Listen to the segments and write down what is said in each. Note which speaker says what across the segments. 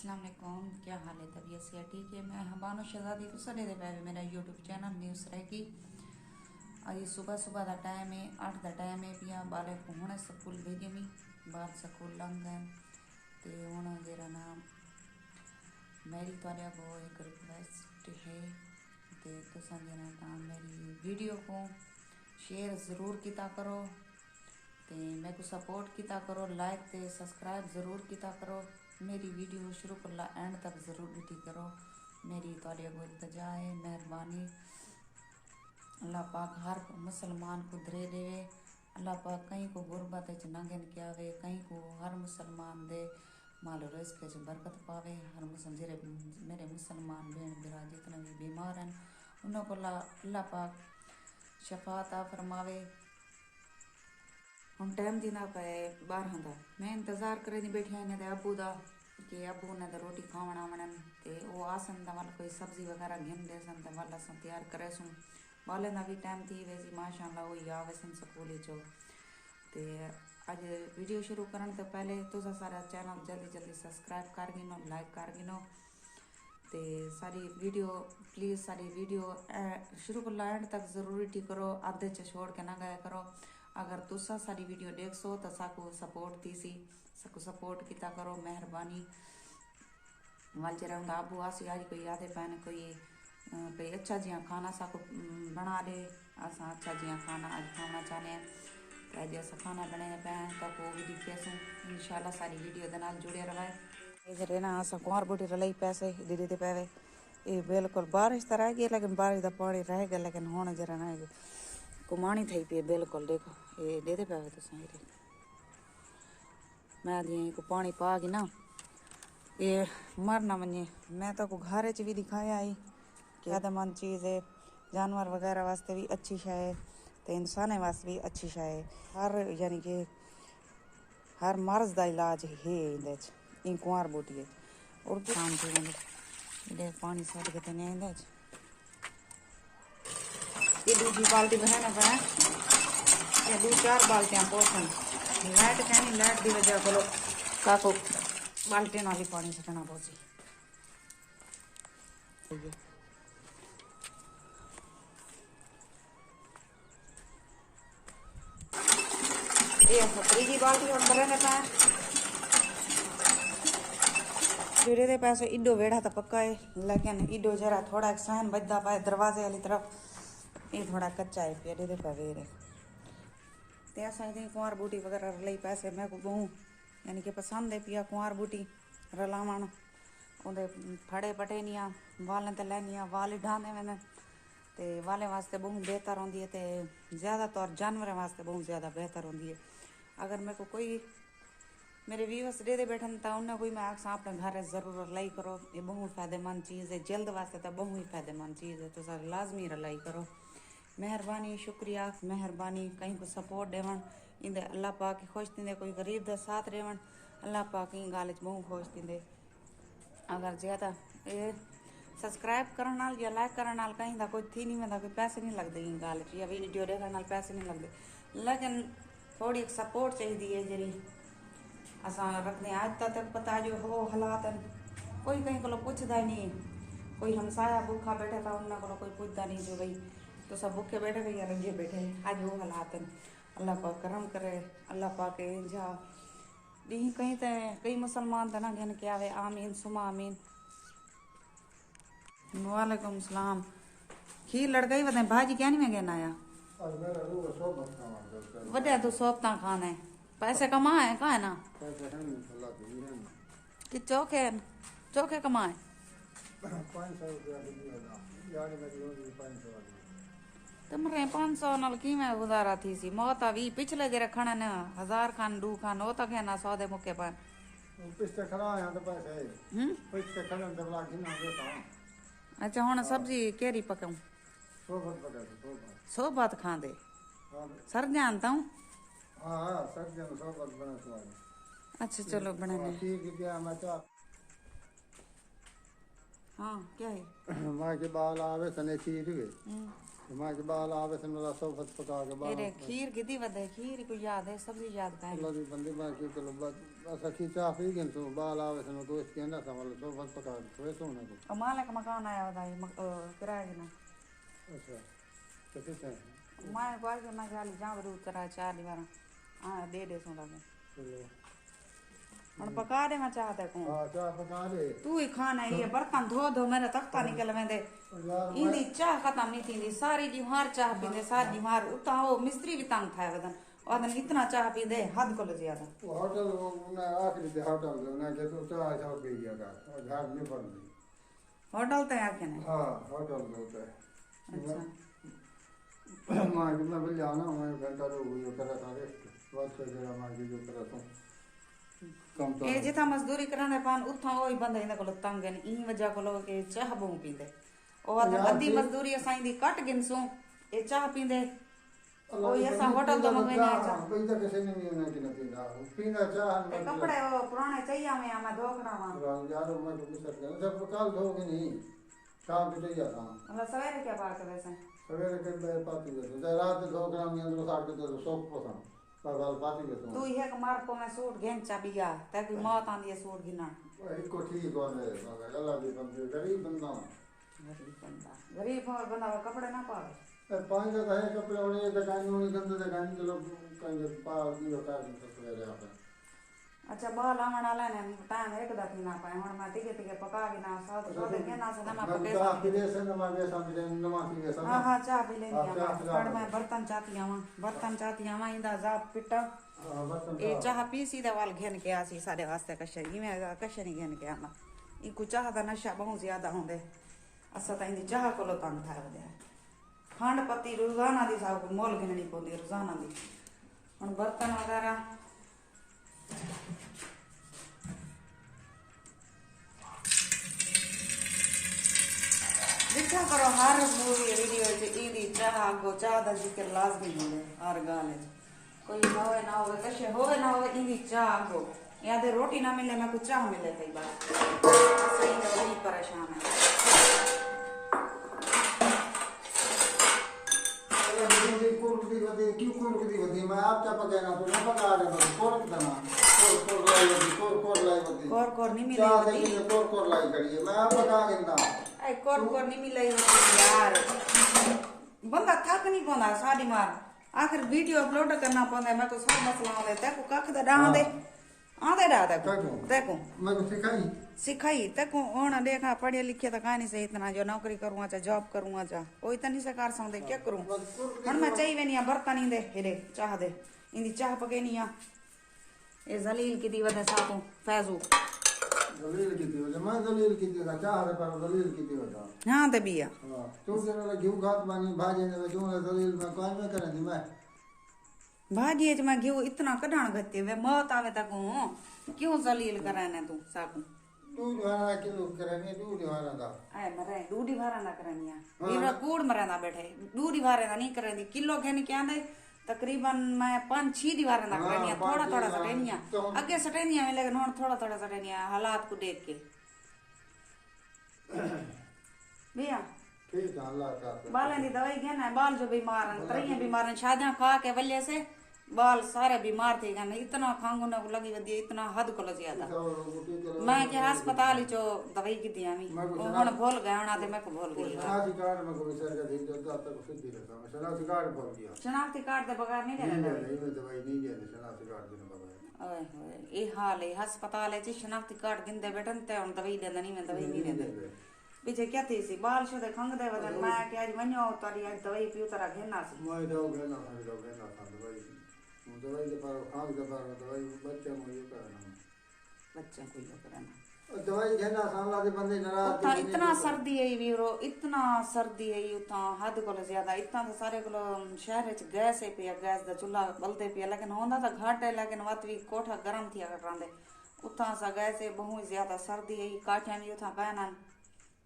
Speaker 1: अस्सलाम वालेकुम, क्या हाल है? तबीयत से ठीक है? मैं हबानो शहजादी तो सरे दे पाए मेरा यूट्यूब चैनल न्यूज़ रहेगी। अभी सुबह सुबह का टाइम है, 8 का टाइम है पिया बाले को हूँ स्कूल भेजे मी बाल स्कूल लंघ गए तो हूँ जरा नाम मेरी थोड़े को एक रिक्वेस्ट है तो तुसा जना मेरी वीडियो को शेयर ज़रूर किया करो ते मेरे को सपोर्ट किया करो, लाइक ते सब्सक्राइब ज़रूर किया करो। मेरी वीडियो शुरू कर ला एंड तक ज़रूर वीडियो करो। मेरी थोड़े को इल्तजा है, मेहरबानी। अल्लाह पाक हर मुसलमान को धरे देवे। अल्लाह पाक कहीं को गुरबत नंगन क्या वे, कहीं को हर मुसलमान दे माल रिस्क च बरकत पावे। हर मुसलमान जेरे मेरे मुसलमान बहन बिरा जितने भी बीमार हैं उनको अल्लाह पाक शफात फरमावे। हम टाइम देना पे बारह का मैं इंतज़ार करे दी बैठी ने अबू का कि अबू ने तो रोटी खावना वणन ते वो आसन तो वाल कोई सब्जी वगैरह घिन दे सन तो वाल अस तैयार करे सूँ वाले का भी टाइम थी वैसी माशाअल्लाह वही आवे सन स्कूल चो। तो अज वीडियो शुरू करने तो पहले तुसा सारा चैनल जल्दी जल्दी सब्सक्राइब कर गिनो, लाइक कर गिनो ते सारी वीडियो प्लीज़ सारी वीडियो शुरू कर ला एंड तक ज़रूरी ठीक करो, आधे च छोड़ के ना गया करो। अगर तुसा सारी वीडियो देख सो तो साको सपोर्ट थी सी साको सपोर्ट किया करो, मेहरबानी। वाल जरा आबू आसी आज कोई आधे पैन कोई अच्छा जिया खाना साको बना दे असा अच्छा जिया खाना आज खाना चाहते हैं तो अज अस खाना बनाने पैन तो भी दिखे सूँ इंशाल्लाह सारी वीडियो के नाल जुड़े रहे। इधर ना अस कुंवर बूटी रही पैसे दीदी दे पैवे ये बिल्कुल बारिश तो रह गई लेकिन बारिश का पानी रह गया लेकिन हूँ जरा ना कुमानी थी पी बिल्कुल देखो ये दे दे पैवे तुम मैं दिए को पानी पा गई ना ये मर ना मने। मैं तो को घर च भी दिखाया आई फ़ायदेमंद चीज़ है, जानवर वगैरह वास्ते भी अच्छी शय है तो इंसान वास्ते भी अच्छी शय है। हर यानी कि हर मर्ज का इलाज है इन कुंवर बूटी है और शाम से पानी सट के नहीं ये दूसरी बाल्टी बनाना पाया ये 2-4 बाल्टियाँ पोसन लाइट कहनी लाइट की वजह को काको बाल्टी नाल ही पानी सटना पोसी ये तीजी बाल्टी और बनाने पाया फिर दे पैसे इडो वेड़ा तो पक्का है लेकिन इडो जरा थोड़ा एक सहन बजदा पाए दरवाजे वाली तरफ ये थोड़ा कच्चा है फिर दे पे ते असा कुंवर बूटी वगैरह रलाई पैसे मैं को बहु यानी कि पसंद है पिया कुंवर बूटी रलावन उदे फड़े पटेनिया वाल तो लैनिया वाल ढाने मैंने तो वाले वास्ते बहुत बेहतर होंगी है तो ज़्यादातर जानवरों वास्ते बहुत ज़्यादा बेहतर होंगी है। अगर मेरे को कोई मेरे व्यूअर्स दे दे बैठन तो उन्हें कोई मैं आखसा अपने घर ज़रूर रलाई करो, ये बहुत फ़ायदेमंद चीज़ है जल्द वास्ते तो बहुत ही फ़ायदेमंद चीज़ है तो सर लाजमी रलाई करो। मेहरबानी शुक्रिया मेहरबानी कहीं को सपोर्ट देवन इंदे अल्लाह पाक खुश थींदे कोई गरीब का साथ देवन अल्लाह पाक इन गाल बहुत खुश थींदे। अगर ज़्यादा ये सब्सक्राइब करने नाल या लाइक करने नाल कहीं का कोई थी नहीं मैं कोई पैसे नहीं लगते इन गाल या वीडियो देखने नाल पैसे नहीं लगते लेकिन थोड़ी एक सपोर्ट चाहिए है जी असा रखने आज तक पता जो हो हालात कोई कहीं को पूछता ही नहीं, कोई हमसाया भूखा बैठा था उन्होंने को कोई पूछता नहीं जो भाई तो सब भूखे बैठे भाई या रंगे बैठे आज वो हालात अल्लाह पाक करम करे अल्लाह पाक जा दी कहीं तो कई मुसलमान तो ना घन के आवे आमीन सुमा आमीन। वालेकुम सलाम खीर लड़का ही बताए भाजी क्या नहीं मैं कहना आया वड्या तू सोपता खाना है पैसे कमा है कहाँ है ना कि चौके चौके कमाए
Speaker 2: 500
Speaker 1: तुमरे 500 नाल की मैं गुजारा थी सी मौत अभी पिछले जरा खड़ा न 1000 खान 2 खान वो तक है ना सौदे मुके पर
Speaker 2: पिछले खड़ा है तो पैसे पिछले खड़ा तो लाख ही ना देता।
Speaker 1: अच्छा हुन सब्जी केरी पकाऊं
Speaker 2: 100 बात पका
Speaker 1: 100 बात खां दे सर जानता हूँ
Speaker 2: हां सर जन 100 बात बना स्वाद।
Speaker 1: अच्छा चलो बनाने
Speaker 2: ठीक है क्या मैं तो
Speaker 1: हाँ क्या है
Speaker 2: मां के बाल आवे सने खीर के मां के बाल आवे सने वाला 100 बात पका के बाल
Speaker 1: खीर कितनी वदे खीर को याद है सब्जी याद का है
Speaker 2: बंदे मां के चलो बस अखी चाह पी गए तो बाल आवे सन तो इसके अंदर था वाला तो बस पका तो ऐसा होना तो
Speaker 1: और मालिक मकान आया होता है किराए की ना
Speaker 2: अच्छा तो किस है
Speaker 1: मैं बाहर के मैं खाली जहाँ बदू किराया 4 दीवार हाँ दे सो लगे
Speaker 2: चलो
Speaker 1: और पका दे मैं चाहता हूँ
Speaker 2: हां चाह पका दे
Speaker 1: तू ही खाना ये बर्तन धो धो मेरा तख्ता निकल वेंदे
Speaker 2: यार
Speaker 1: इंदी चाह खत्म नहीं थी सारी दीवार चाह पींदे सारी दीवार उता वो मिस्त्री भी तंग था वदन और इतना चाह पींदे हद को ज्यादा
Speaker 2: वो होटल ने आखिरी दे होटल ने के तो चाह चाह पी गया था और घर में पड़ गई
Speaker 1: होटल ते आके ने
Speaker 2: हां होटल में होता है
Speaker 1: अच्छा
Speaker 2: मां के मैं बोल जाना मैं घंटा रो वो करा था रेस्ट बात कर जरा मां की जो करा तो कम तो
Speaker 1: ए जिथा मजदूरी करने पान उथा ओई बंदे इन को तंग है ई वजह को लोग के चाह बहु पींदे ओ अद्धी मजदूरी असाई दी कट गिनसू ए चाह पींदे ओ ऐसा होटल तो मंगे ना चाह
Speaker 2: कोई तो कैसे नहीं होना कि नहीं पीना पीना चाह
Speaker 1: ते कपड़े वो पुराने चाहिए में मैं धोकना वा
Speaker 2: यार मैं तो मिस कर जब कल धोगे नहीं शाम को चाहिए था
Speaker 1: मतलब सवेरे क्या बात कर वैसे
Speaker 2: सवेरे के बे पाती है रात धोकना में अंदर साथ के तो सोप पसंद पर बाल पाती है
Speaker 1: तू ये कमार को मैं सूट घेन चाबिया ताकि मौत आंदी है सूट गिना
Speaker 2: इसको ठीक हो गए मगर अल्लाह की बंदे गरीब
Speaker 1: बंदा कपड़े ना पावे
Speaker 2: पानी का है कपड़े वाले दुकान में गंदे दुकान के लोग कहीं पाव दियो का सवेरे आप
Speaker 1: अच्छा बाल आमण वाला ने टाइम एक दा पीना पाए हुन मैं तिके तिके पका के ना साथ साथ के ना से ना मैं पके
Speaker 2: चाह पी ले से ना मैं सामने नमा पी ले सब
Speaker 1: हां चाह पी लेनी पर मैं बर्तन चाहती आवा इंदा जाप पिटा ए चाह पी सीधा वाल घेन के आसी सारे वास्ते कशे ई में कशे नहीं घेन के आना ई कुछ चाह दा नशा बहुत ज्यादा होंदे असा ता इंदी चाह को तंग था वदे खंड पत्ती रोजाना दी साहब मोल घेननी पोंदी रोजाना दी हुन बर्तन वगैरह देखा करो हर मूवी वीडियो ईदी चाह को चाह दा जिक्र लाजमी होवे हर गाने कोई होवे ना होवे कशे होवे ना होवे ईदी चाह को या दे रोटी ना मिले मैं कुछ चाह मिले कई बार सही में वही परेशान है
Speaker 2: क्यों कुर्कदी होती मैं आप क्या पकाना तो ना पका रहे कोर देना कोर
Speaker 1: नहीं मिले
Speaker 2: चाह देखिए कोर लाई करिए मैं आप पका देता
Speaker 1: ए कोर नहीं मिले यार बंदा थक नहीं पांदा साडी मार आखिर वीडियो अपलोड करना पांदा मैं को सब मसला होले ते को कख दा डां दे आदे डा देखो
Speaker 2: मैं को
Speaker 1: सिखाई तक ओण देखा पढ़े लिखे तो कहानी से इतना जो नौकरी करूँगा चाहे जॉब करूँगा चाहे कोई तो नहीं से कार समझे क्या करूँ हन मैं चाहिए वे नहीं बर्तन ही दे हेरे चाह दे इंदी चाह पके नहीं आ ये जलील की दी वजह साथों फैजू
Speaker 2: दलील की दी मैं दलील की दी चाह दे पर दलील की दी वजह
Speaker 1: हाँ ते बिया
Speaker 2: तू जरा घी खात बानी भाजी ने तू दलील में कौन में करे दी मैं
Speaker 1: भाजी मैं घी इतना कढाण गते वे मौत आवे तक क्यों जलील कराने तू साकू
Speaker 2: दूध वाला किलो करनी दूध वाला दा
Speaker 1: आए मरे दूधी भारा ना करनिया वीरा कूड़ मरे ना बैठे दूधी भारे ना नहीं करनी किलो घेनी क्या दे तकरीबन मैं 5-6 दीवार ना करनिया थोड़ा थोड़ा सटेनिया आगे सटेनिया में लेकिन हुन थोड़ा थोड़ा सटेनिया हालात को देख के भैया
Speaker 2: ठीक है अल्लाह का
Speaker 1: बालन दी दवाई घेना बाल जो बीमारन तरिया बीमारन शादियां खा के वल्ले से बाल सारे बीमार थे गए इतना खांगू ने लगी वदी इतना हद को ज्यादा मैं के अस्पताल ही जो दवाई की दिया मी हुन भूल गए हुन आते मैं को भूल गई
Speaker 2: शनाख्ती कार्ड में कोई सर का दिन जो तक सिद्धि रहता मैं शनाख्ती कार्ड भूल गया
Speaker 1: शनाख्ती कार्ड दे बगैर नहीं देना
Speaker 2: नहीं दवाई नहीं देने शनाख्ती कार्ड देने बगैर
Speaker 1: ओए होए ए हाल है अस्पताल है जी शनाख्ती कार्ड गिंदे बैठन ते हुन दवाई देंदा नहीं मैं दवाई नहीं देंदा पीछे क्या थी सी बाल शो दे खंग दे वदन मैं के आज मन्यो तारी आज दवाई पियो तारा घेना सी
Speaker 2: मैं दो घेना था दवाई दे पर खांग दे पर दवाई बच्चे में ये करना
Speaker 1: बच्चे को ये करना
Speaker 2: दवाई घेना सामला दे बंदे नाराज
Speaker 1: उतना इतना सर्दी है वीरो इतना सर्दी है उतना हद को ज्यादा इतना तो सारे को शहर च गैस है पिया गैस दा चूल्हा बलते पिया लेकिन होंदा तो घट है लेकिन वत भी कोठा गरम थिया करांदे उतना सा गैस है बहुत ज्यादा सर्दी है काठियां भी उथा कहना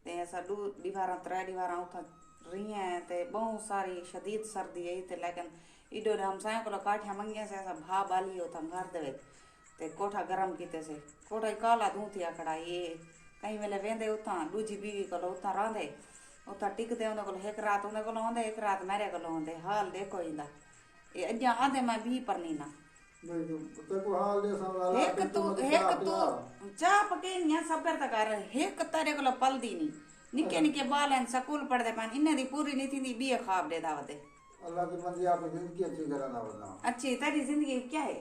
Speaker 1: ते ऐसा दू दीवार 3 दीवार उथा रही है ते बहुत सारी शदीद सर्दी है ते लेकिन इडो हम साया को काठियां मंगे से ऐसा भा बाली उथा घर दे ते कोठा गरम कीते से कोठा काला धू थिया खड़ा ये कई वेले वेंदे उथा दूजी बीवी को उथा रहंदे उथा टिकदे उन को एक रात उन को होंदे एक रात मेरे को होंदे हाल देखो इंदा ये अजा आदे मैं भी परनी ना
Speaker 2: भाई तो को हाल दे संभाला
Speaker 1: एक तू चाह पकेनिया सबर तक कर एक तारे को पल दी नहीं निके निके बाल हैं स्कूल पढ़दे पान इन्ने दी पूरी नहीं थी बीए ख्वाब दे दावते
Speaker 2: अल्लाह की मर्जी आप जिंदगी अच्छी कराना वरना
Speaker 1: अच्छी तेरी जिंदगी क्या है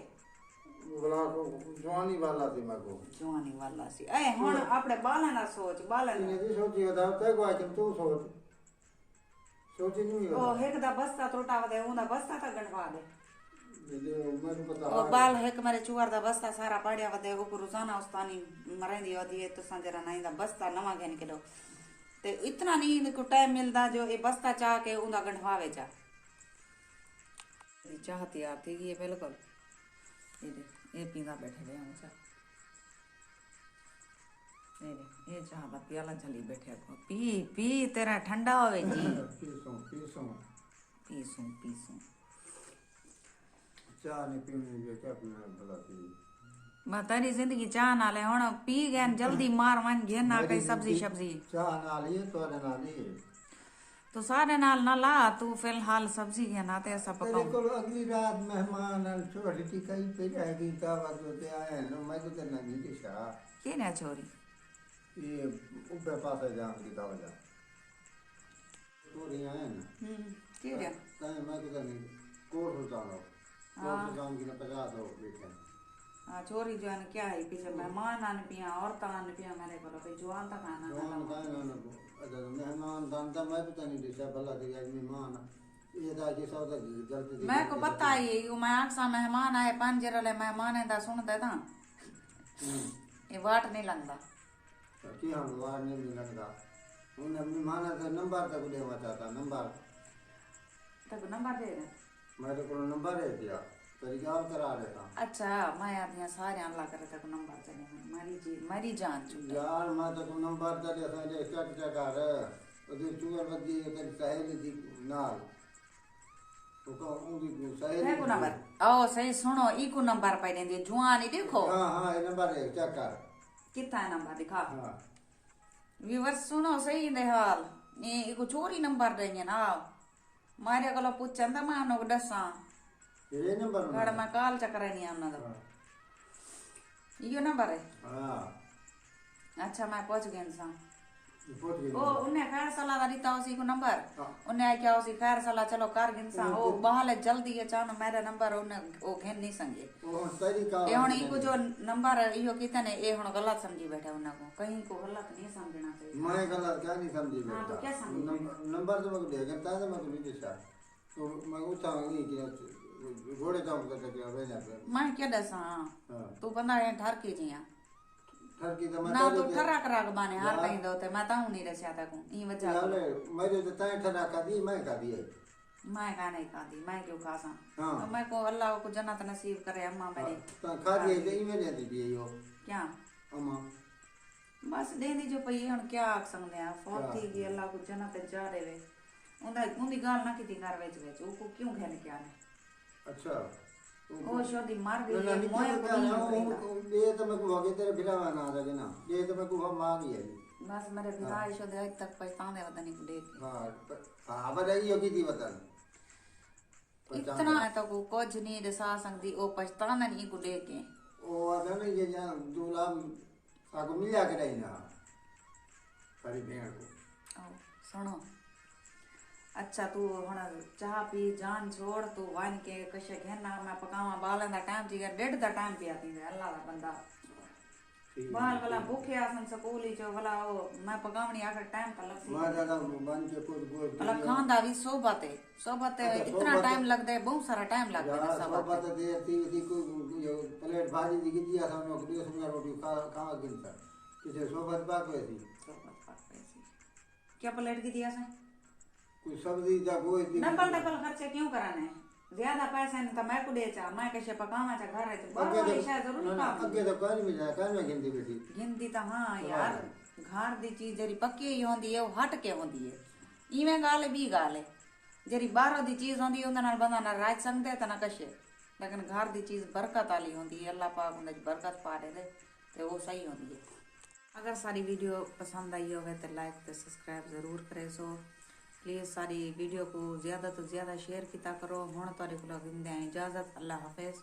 Speaker 2: बोला को जवानी वाला थी मैं को
Speaker 1: जवानी वाला सी ए हुन अपने बालन ना सोच बालन
Speaker 2: इन्हें दी सोची बता ते को आइटम तू सोच सोची नहीं
Speaker 1: ओ एक दा बस्ता टोटाव दे ओंदा बस्ता ता गणवा दे
Speaker 2: मैं पता
Speaker 1: ओ बाल एक मारे चुवार दा बस्ता सारा पाड़िया वदे ऊपर रोजाना उस्तानी मरेंदी होदी है तो संजरा नहीं दा बस्ता नवा घेन के दो ते इतना नहीं को टाइम मिलदा जो ए बस्ता चाह के ओंदा गणवावे जा चाह तैयार थी ये बिल्कुल ये पींदा बैठे रहे हम चाह ये चाह दा प्याला चली बैठे को पी पी तेरा ठंडा होवे जी
Speaker 2: पीसूं
Speaker 1: पीसूं
Speaker 2: चाह नहीं पीनी है क्या पीना भला थी
Speaker 1: मैं तेरी जिंदगी चाह ना ले हुन पी गए जल्दी मार वन घे ना कई सब्जी
Speaker 2: चाह ना लिए तो ना लिए
Speaker 1: तो सारे नाल ना ला तू फिलहाल सब्जी के नाते ऐसा
Speaker 2: तेरे
Speaker 1: पकाऊं
Speaker 2: को अगली रात मेहमान छोटी टिकाई पे जाएगी दावत होते आए ना मैं तो तेना नहीं दिशा
Speaker 1: के ना छोरी
Speaker 2: ये ऊपर पास जान की दावत जा तो नहीं आए ना
Speaker 1: के रे
Speaker 2: कहीं मैं तो नहीं कोर्स होता हूँ कोर्स जान की ना 50 हो बेटे
Speaker 1: हां छोरी जो है क्या है पीछे मेहमान आने पिया औरत आने पिया मेरे को कोई जवान तक आना
Speaker 2: जवान का ना अगर मेहमान दांता मैं पता नहीं दिशा भला थी मेहमान ये दा के सौदा गलती
Speaker 1: मैं को पता ही मैं आखसा मेहमान आए पंजरले मेहमान है दा सुन दे ता ये वाट नहीं लगदा
Speaker 2: कि हम वाट नहीं लगदा उन्हें मेहमान का नंबर तक देवा चाहता नंबर
Speaker 1: तक नंबर दे दे
Speaker 2: मेरे को नंबर है दिया तरीका करा देता
Speaker 1: अच्छा मैं आदमी सारे अल्लाह करे तक नंबर चले मरी जान छूट
Speaker 2: यार मैं तो नंबर चले संजय चक चकार ओदी चुवर बदी तेरी सहेली दी नाल तो को उनकी सहेली
Speaker 1: है को नंबर ओ सही सुनो ई को नंबर पे दे जुआन ही देखो
Speaker 2: हां ये नंबर है चकार
Speaker 1: कितना है नंबर दिखा
Speaker 2: हां
Speaker 1: व्यूअर्स सुनो सही दे हाल ये को चोरी नंबर देंगे ना मारे को पूछन त मानो दसा
Speaker 2: ये नंबर
Speaker 1: घर में काल चक्कर नहीं आना तो यो नंबर है
Speaker 2: हां
Speaker 1: अच्छा मैं पहुंच गया इंसान
Speaker 2: रिपोर्ट के
Speaker 1: ओ उन्हें खैर सलाह दीता उसी को नंबर उन्हें क्या उसी खैर सलाह चलो कार इंसान ओ बहाले जल्दी है चानो मेरा नंबर उन्हें ओ घेन नहीं संगे
Speaker 2: ओ तरीका
Speaker 1: ये हुन ई को जो नंबर इयो कितने ए हुन गलत समझी बैठे उन्हें को कहीं को गलत नहीं समझना चाहिए
Speaker 2: मैं गलत क्या नहीं समझी
Speaker 1: हां तो क्या समझी
Speaker 2: नंबर तो मैं देगा ता मैं तो नहीं दिशा तो मैं उठा ये कि घोड़े जाऊं तो क्या वेना पे
Speaker 1: मैं क्या दसा तू बंदा है ठर के जिया
Speaker 2: ठरकी तो मैं
Speaker 1: ना तो ठरा करा के बाने हार कहीं दोते मैं ताऊ नहीं रसिया तक ई वजह
Speaker 2: याले मेरे तो तय ठरा का दी मैं का दी
Speaker 1: मैं का नहीं का दी मैं क्यों खासा
Speaker 2: हां
Speaker 1: तो मैं को अल्लाह को जन्नत नसीब करे अम्मा मेरी
Speaker 2: तो खा दिए तो ई में दे दी यो
Speaker 1: क्या
Speaker 2: अम्मा
Speaker 1: बस दे दी जो पई हुन क्या आख सकदे आ फौती की अल्लाह को जन्नत जा देवे उंदी गाल ना किती कर वेच वेच ओ को क्यों घेन क्या ने
Speaker 2: अच्छा
Speaker 1: ओ शोदी मार गई
Speaker 2: ना
Speaker 1: मोए
Speaker 2: को ये तो मैं को आगे तेरे बिलावा ना आ ना ये तो मैं को मांग ही है
Speaker 1: बस मेरे पिता शोदे आज तक पछताने वतनी को देख
Speaker 2: हां हां बताइए यो की दी बता
Speaker 1: इतना है तो को कुछ नहीं दसा सकदी ओ पछताना नहीं को देख के
Speaker 2: ओ अगर ये जा दूल्हा आको मिला के नहीं ना सारी भेड़ को
Speaker 1: ओ सुनो अच्छा तू हुन चाह पी जान छोड़ तू वन के कशे घेना मैं पकावा बालन दा टाइम जी डेढ़ दा टाइम पिया थी अल्लाह दा बंदा बाल वाला भूखे आसन स्कूल ही जो वाला ओ मैं पकावनी आकर टाइम का लग
Speaker 2: मैं दादा बन के कुछ
Speaker 1: वाला खांदा भी सोबत इतना टाइम लगदा है बहुत सारा टाइम लगदा है
Speaker 2: सोबत दे थी को जो प्लेट भाजी दी दिया था नो के सुना रोटी खा गिनता किसे सोबत बात हुई थी
Speaker 1: क्या प्लेट की दिया सा
Speaker 2: कोई सब्जी जा कोई
Speaker 1: डबल खर्चे क्यों कराने ज्यादा पैसा नहीं तो मैं को दे चा मैं कैसे पकावा चा घर है बड़ा पैसा जरूर काम
Speaker 2: अगे तो कर मिल जाए कर में गिनती बेटी
Speaker 1: गिनती तो हां यार घर दी चीज जरी पक्की ही होंदी है वो हट के होंदी है इवें गाल भी गाल है जरी बाहरों दी चीज होंदी उंदे नाल बंदा ना राज सकदे ते ना कशे लेकिन घर दी चीज बरकत वाली होंदी है अल्लाह पाक उंदे बरकत पा दे ते वो सही होंदी है अगर सारी वीडियो पसंद आई हो तो लाइक तो सब्सक्राइब जरूर करे सो प्लीज़ सारी वीडियो को ज़्यादा तो ज़्यादा शेयर किया करो। हुण तुहाडे कोलों दिंदे इजाज़त। अल्लाह हाफिज़।